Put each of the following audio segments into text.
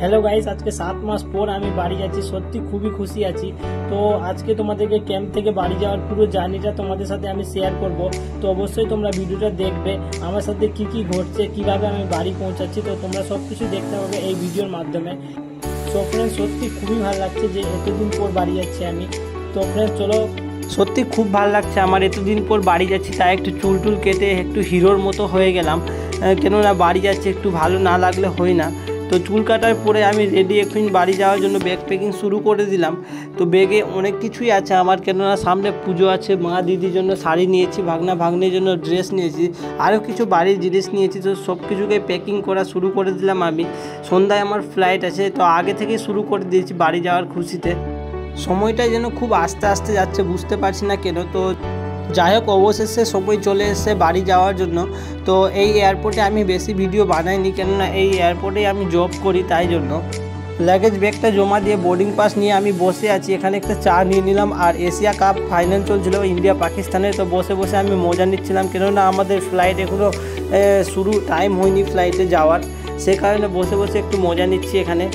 Hello guys, আজকে 7 মাস পর আমি বাড়ি যাচ্ছি। সত্যি খুবই খুশি আছি। তো আজকে তোমাদেরকে ক্যাম্প থেকে বাড়ি যাওয়ার পুরো জার্নিটা তোমাদের সাথে আমি শেয়ার করব। তো অবশ্যই তোমরা ভিডিওটা দেখবে, আমার সাথে কি কি ঘটছে, কিভাবে আমি বাড়ি পৌঁছাচ্ছি। তো তোমরা সব কিছু দেখতে পাবে এই ভিডিওর মাধ্যমে। তো ফ্রেন্ডস, সত্যি খুবই ভালো লাগছে যে এতদিন পর বাড়ি যাচ্ছি আমি। তো ফ্রেন্ডস চলো, সত্যি খুব ভালো লাগছে আমার এতদিন পর বাড়ি যাচ্ছি। তাই একটু চুল টুল কেটে একটু হিরোর মতো হয়ে গেলাম, কেননা বাড়ি যাচ্ছে একটু ভালো না লাগলে হয় না। তো চুল কাটার পরে আমি রেডি, এখন বাড়ি যাওয়ার জন্য ব্যাগ প্যাকিং শুরু করে দিলাম। তো ব্যাগে অনেক কিছুই আছে আমার, কেননা সামনে পুজো আছে। মা দিদির জন্য শাড়ি নিয়েছি, ভাগনা ভাগ্নির জন্য ড্রেস নিয়েছি, আরও কিছু বাড়ির জিনিস নিয়েছি। তো সব কিছুকে প্যাকিং করা শুরু করে দিলাম আমি। সন্ধ্যায় আমার ফ্লাইট আছে, তো আগে থেকেই শুরু করে দিয়েছি বাড়ি যাওয়ার খুশিতে। সময়টা যেন খুব আস্তে আস্তে যাচ্ছে, বুঝতে পারছি না কেন। তো যাই হোক, অবশেষে সময় চলে এসেছে বাড়ি যাওয়ার জন্য। তো এই এয়ারপোর্টে আমি বেশি ভিডিও বানাইনি, কেননা এই এয়ারপোর্টেই আমি জব করি, তাই জন্য। লাগেজ ব্যাগটা জমা দিয়ে বোর্ডিং পাস নিয়ে আমি বসে আছি। এখানে একটা চা নিয়ে নিলাম, আর এশিয়া কাপ ফাইনাল চলছিল ইন্ডিয়া পাকিস্তানে। তো বসে বসে আমি মজা নিচ্ছিলাম, কেননা আমাদের ফ্লাইট এখনও শুরু টাইম হয়নি ফ্লাইটে যাওয়ার, সে কারণে বসে বসে একটু মজা নিচ্ছি এখানে।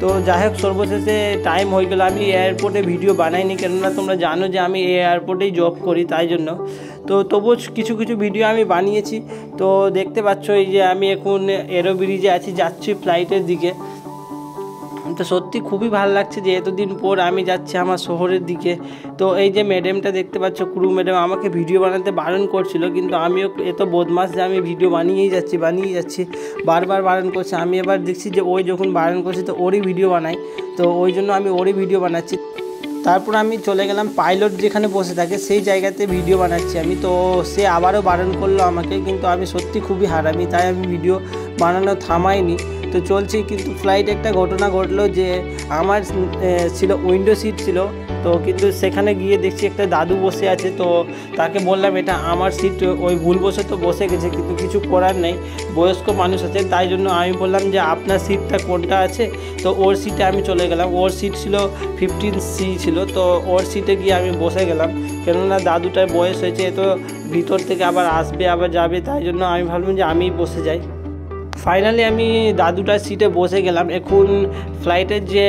তো যাই হোক, সর্বশেষে টাইম হয়ে গেল। আমি এয়ারপোর্টে ভিডিও বানাইনি, কেননা তোমরা জানো যে আমি এই এয়ারপোর্টেই জব করি, তাই জন্য। তো তবুও কিছু কিছু ভিডিও আমি বানিয়েছি। তো দেখতে পাচ্ছ এই যে আমি এখন এরো ব্রিজে আছি, যাচ্ছি ফ্লাইটের দিকে। তো সত্যি খুবই ভালো লাগছে যে এতদিন পর আমি যাচ্ছি আমার শহরের দিকে। তো এই যে ম্যাডামটা দেখতে পাচ্ছ, ক্রু ম্যাডাম, আমাকে ভিডিও বানাতে বারণ করছিল, কিন্তু আমিও এত বদমাশ যে আমি ভিডিও বানিয়েই যাচ্ছি, বারবার বারণ করছে। আমি এবার দেখছি যে ওই যখন বারণ করছে তো ওরই ভিডিও বানাই, তো ওই জন্য আমি ওরই ভিডিও বানাচ্ছি। তারপর আমি চলে গেলাম পাইলট যেখানে বসে থাকে সেই জায়গাতে ভিডিও বানাচ্ছি আমি। তো সে আবারও বারণ করলো আমাকে, কিন্তু আমি সত্যি খুবই হারামি, তাই আমি ভিডিও বানানো থামাইনি। তো চলছি, কিন্তু ফ্লাইটে একটা ঘটনা ঘটলো যে আমার ছিল উইন্ডো সিট ছিল। তো কিন্তু সেখানে গিয়ে দেখছি একটা দাদু বসে আছে। তো তাকে বললাম এটা আমার সিট, ওই ভুলবশত বসে গেছে, কিন্তু কিছু করার নেই, বয়স্ক মানুষ আছে, তাই জন্য আমি বললাম যে আপনার সিটটা কোনটা আছে। তো ওর সিটে আমি চলে গেলাম। ওর সিট ছিল 15C ছিল। তো ওর সিটে গিয়ে আমি বসে গেলাম, কেননা দাদুটার বয়স হয়েছে, তো ভিতর থেকে আবার আসবে আবার যাবে, তাই জন্য আমি ভাবলাম যে আমিই বসে যাই। ফাইনালি আমি দাদুটার সিটে বসে গেলাম। এখন ফ্লাইটের যে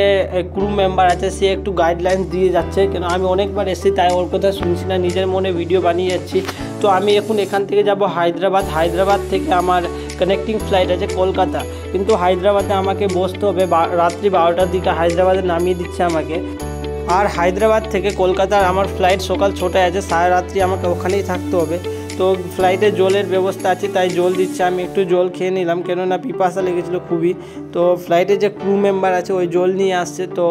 ক্রু মেম্বার আছে সে একটু গাইডলাইন দিয়ে যাচ্ছে, কেন আমি অনেকবার এসেছি, তাই ওর কথা শুনছি না, নিজের মনে ভিডিও বানিয়ে যাচ্ছি। তো আমি এখন এখান থেকে যাব হায়দ্রাবাদ থেকে আমার কানেক্টিং ফ্লাইট আছে কলকাতা, কিন্তু হায়দ্রাবাদে আমাকে বসতে হবে। রাত্রি 12টার দিকে হায়দ্রাবাদে নামিয়ে দিচ্ছে আমাকে। আর হায়দ্রাবাদ থেকে কলকাতার আমার ফ্লাইট সকাল 6টায় আছে, সারা রাত্রি আমাকে ওখানেই থাকতে হবে। তো ফ্লাইটে জলের ব্যবস্থা আছে, তাই জল দিচ্ছে, আমি একটু জল খেয়ে নিলাম, কেননা পিপাসা লেগেছিলো খুবই। তো ফ্লাইটে যে ক্রু মেম্বার আছে ওই জল নিয়ে আসছে। তো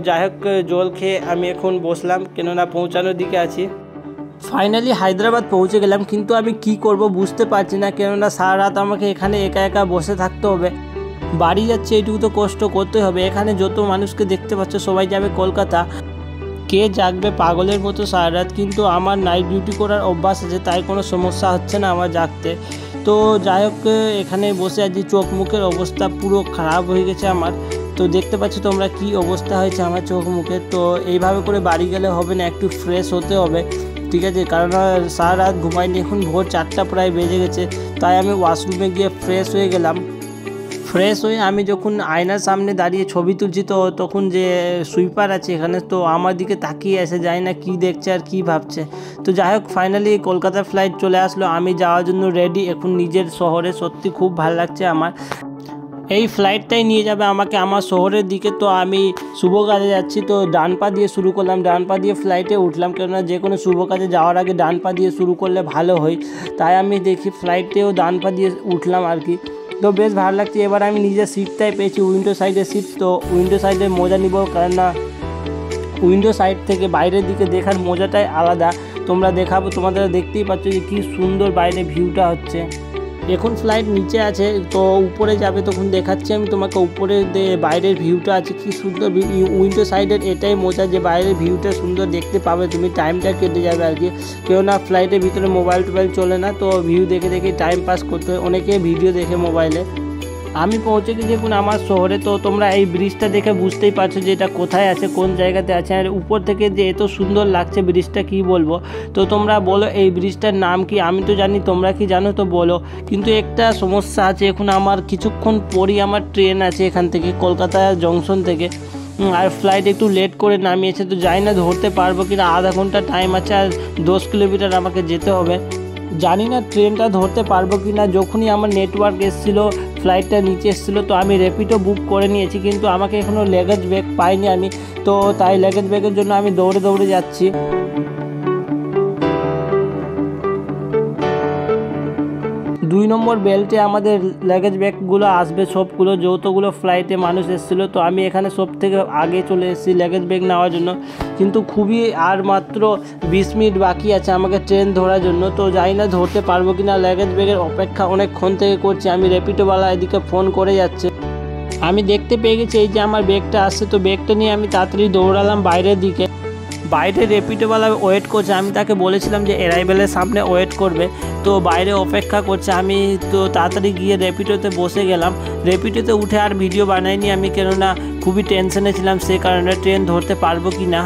যাই হোক, জল খেয়ে আমি এখন বসলাম, কেননা পৌঁছানোর দিকে আছি। ফাইনালি হায়দ্রাবাদ পৌঁছে গেলাম, কিন্তু আমি কি করব বুঝতে পারছি না, কেননা সারা রাত আমাকে এখানে একা একা বসে থাকতে হবে। বাড়ি যাচ্ছে এইটুকু তো কষ্ট করতে হবে। এখানে যত মানুষকে দেখতে পাচ্ছ সবাই যাবে কলকাতা, কে জাগবে পাগলের মতো সারা রাত। কিন্তু আমার নাইট ডিউটি করার অভ্যাস আছে, তাই কোনো সমস্যা হচ্ছে না আমার জাগতে। তো যাই হোক, এখানে বসে আছি, চোখ মুখের অবস্থা পুরো খারাপ হয়ে গেছে আমার। তো দেখতে পাচ্ছ তোমরা কি অবস্থা হয়েছে আমার চোখ মুখে। তো এইভাবে করে বাড়ি গেলে হবে না, একটু ফ্রেশ হতে হবে, ঠিক আছে? কারণ সারা রাত ঘুমাইনি, এখন ভোর 4টা প্রায় বেজে গেছে। তাই আমি ওয়াশরুমে গিয়ে ফ্রেশ হয়ে গেলাম। ফ্রেশ হয়ে আমি যখন আয়নার সামনে দাঁড়িয়ে ছবি তুলছি, তো তখন যে সুইপার আছে এখানে, তো আমার দিকে তাকিয়ে এসে যায় না কি দেখছে আর কি ভাবছে। তো যাই হোক, ফাইনালি কলকাতার ফ্লাইট চলে আসলো, আমি যাওয়ার জন্য রেডি এখন নিজের শহরে। সত্যি খুব ভালো লাগছে আমার। এই ফ্লাইটটাই নিয়ে যাবে আমাকে আমার শহরের দিকে। তো আমি শুভ কাজে যাচ্ছি, তো ডান পা দিয়ে শুরু করলাম, ডান পা দিয়ে ফ্লাইটে উঠলাম, কেননা যে কোনো শুভ কাজে যাওয়ার আগে ডান পা দিয়ে শুরু করলে ভালো হয়। তাই আমি দেখি ফ্লাইটেও ডান পা দিয়ে উঠলাম আর কি। তো বেশ ভালো লাগছে। এবার আমি নিজের সিটটাই পেয়েছি, উইন্ডো সাইডের সিট। তো উইন্ডো সাইডের মজা নিব, কেননা উইন্ডো সাইড থেকে বাইরের দিকে দেখার মজাটাই আলাদা। তোমাদের দেখতেই পাচ্ছ যে কি সুন্দর বাইরে ভিউটা হচ্ছে। এখন ফ্লাইট নিচে আছে, তো উপরে যাবে, তখন দেখাচ্ছি আমি তোমাকে উপরে বাইরের ভিউটা আছে কি সুন্দর। উইন্ডো সাইডের এটাই মজা যে বাইরের ভিউটা সুন্দর দেখতে পাবে তুমি, টাইমটা কেটে যাবে আর কি। কেননা ফ্লাইটের ভিতরে মোবাইল টোবাইল চলে না, তো ভিউ দেখে দেখে টাইম পাস করতে হয়, অনেকে ভিডিও দেখে মোবাইলে। আমি পৌঁছে গেছি এখন আমার শহরে। তো তোমরা এই ব্রিজটা দেখে বুঝতেই পারছো যে এটা কোথায় আছে, কোন জায়গাতে আছে। আর উপর থেকে যে এত সুন্দর লাগছে ব্রিজটা কি বলবো। তো তোমরা বলো এই ব্রিজটার নাম কি? আমি তো জানি, তোমরা কি জানো তো বলো। কিন্তু একটা সমস্যা আছে, এখন আমার কিছুক্ষণ পরই আমার ট্রেন আছে এখান থেকে, কলকাতা জংশন থেকে। আর ফ্লাইট একটু লেট করে নামিয়েছে, তো জানি না ধরতে পারবো কিনা। আধা ঘন্টা টাইম আছে আর 10 কিলোমিটার আমাকে যেতে হবে। জানি না ট্রেনটা ধরতে পারবো কি না। যখনই আমার নেটওয়ার্ক এসেছিলো, ফ্লাইটটা নিচে এসেছিলো, তো আমি র্যাপিডো বুক করে নিয়েছি, কিন্তু আমাকে এখনও লাগেজ ব্যাগ পাইনি আমি। তো তাই লাগেজ ব্যাগের জন্য আমি দৌড়ে দৌড়ে যাচ্ছি। 2 নম্বর বেল্টে আমাদের লাগেজ ব্যাগগুলো আসবে সবগুলো, যতগুলো ফ্লাইটে মানুষ এসেছিলো। তো আমি এখানে সব থেকে আগে চলে এসেছি লাগেজ ব্যাগ নেওয়ার জন্য। কিন্তু খুবই আর মাত্র 20 মিনিট বাকি আছে আমাকে ট্রেন ধরার জন্য। তো জানি না ধরতে পারবো কি না। লাগেজ ব্যাগের অপেক্ষা অনেকক্ষণ থেকে করছি আমি। র্যাপিডোওয়ালা এদিকে ফোন করে যাচ্ছে। আমি দেখতে পেয়ে গেছি এই যে আমার ব্যাগটা আসছে। তো ব্যাগটা নিয়ে আমি তাড়াতাড়ি দৌড়ালাম বাইরের দিকে। বাইরে র্যাপিডোওয়ালা ওয়েট করছে। আমি তাকে বলেছিলাম যে অ্যারাইভেলের সামনে ওয়েট করবে, তো বাইরে অপেক্ষা করছে। আমি তো তাড়াতাড়ি গিয়ে র্যাপিডোতে বসে গেলাম। র্যাপিডোতে উঠে আর ভিডিও বানাইনি আমি, কেননা খুবই টেনশনে ছিলাম, সে কারণে ট্রেন ধরতে পারবো কি না।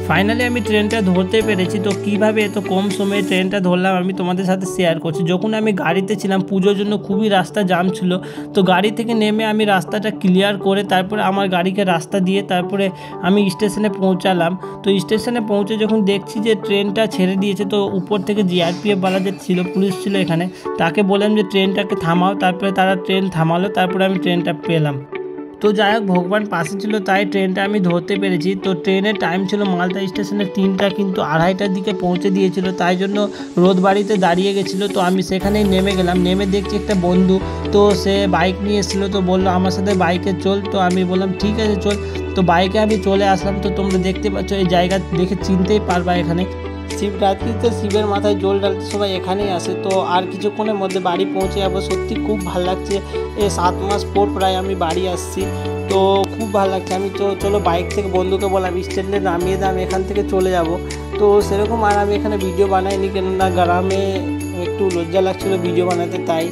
ফাইনালি আমি ট্রেনটা ধরতে পেরেছি। তো কীভাবে এত কম সময়ে ট্রেনটা ধরলাম আমি তোমাদের সাথে শেয়ার করছি। যখন আমি গাড়িতে ছিলাম, পুজোর জন্য খুবই রাস্তা জাম ছিল। তো গাড়ি থেকে নেমে আমি রাস্তাটা ক্লিয়ার করে তারপরে আমার গাড়িকে রাস্তা দিয়ে তারপরে আমি স্টেশনে পৌঁছালাম। তো স্টেশনে পৌঁছে যখন দেখছি যে ট্রেনটা ছেড়ে দিয়েছে, তো উপর থেকে জিআরপিএফওয়ালা যে ছিল, পুলিশ ছিল এখানে, তাকে বললাম যে ট্রেনটাকে থামাও। তারপরে তারা ট্রেন থামালো, তারপরে আমি ট্রেনটা পেলাম। তো যাই হোক, ভগবান পাশে ছিল তাই ট্রেনটা আমি ধরতে পেরেছি। তো ট্রেনের টাইম ছিল মালদা স্টেশনে 3টা, কিন্তু 2:30টার দিকে পৌঁছে দিয়েছিল, তাই জন্য রোদবাড়িতে দাঁড়িয়ে গেছিলো। তো আমি সেখানেই নেমে গেলাম। নেমে দেখছি একটা বন্ধু, তো সে বাইক নিয়ে এসেছিলো, তো বললো আমার সাথে বাইকে চল। তো আমি বললাম ঠিক আছে চল। তো বাইকে আমি চলে আসলাম। তো তোমরা দেখতে পাচ্ছ এই জায়গা দেখে চিনতেই পারবা, এখানে শিবরাত্রিতে শিবের মাথায় জল ঢালতে সবাই এখানেই আসে। তো আর কিছুক্ষণের মধ্যে বাড়ি পৌঁছে যাবো। সত্যি খুব ভালো লাগছে, এই 7 মাস পর প্রায় আমি বাড়ি আসছি। তো খুব ভালো লাগছে। আমি তো চলো বাইক থেকে বন্ধুকে বললাম স্ট্যান্ডে নামিয়ে দিয়ে আমি এখান থেকে চলে যাব। তো সেরকম আর আমি এখানে ভিডিও বানাইনি, কেননা গ্রামে একটু লজ্জা লাগছিলো ভিডিও বানাতে। তাই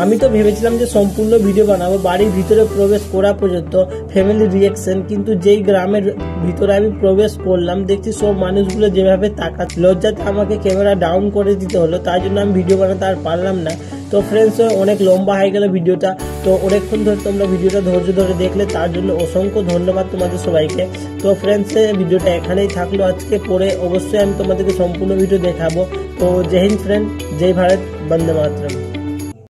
আমি তো ভেবেছিলাম যে সম্পূর্ণ ভিডিও বানাবো বাড়ির ভিতরে প্রবেশ করা পর্যন্ত, ফ্যামিলি রিয়াকশন। কিন্তু যেই গ্রামের ভিতরে আমি প্রবেশ করলাম, দেখছি সব মানুষগুলো যেভাবে তাকাচ্ছে, লজ্জাতে আমাকে ক্যামেরা ডাউন করে দিতে হলো। তাই জন্য আমি ভিডিও বানাতে আর পারলাম না। তো ফ্রেন্ডস, অনেক লম্বা হয়ে গেল ভিডিওটা। তো অনেকক্ষণ ধরে তোমরা ভিডিওটা ধৈর্য ধরে দেখলে, তার জন্য অসংখ্য ধন্যবাদ তোমাদের সবাইকে। তো ফ্রেন্ডস, ভিডিওটা এখানেই থাকলো আজকে। পরে অবশ্যই আমি তোমাদেরকে সম্পূর্ণ ভিডিও দেখাবো। তো জয় হিন্দ ফ্রেন্ড, জয় ভারত, বন্দে মাতরম।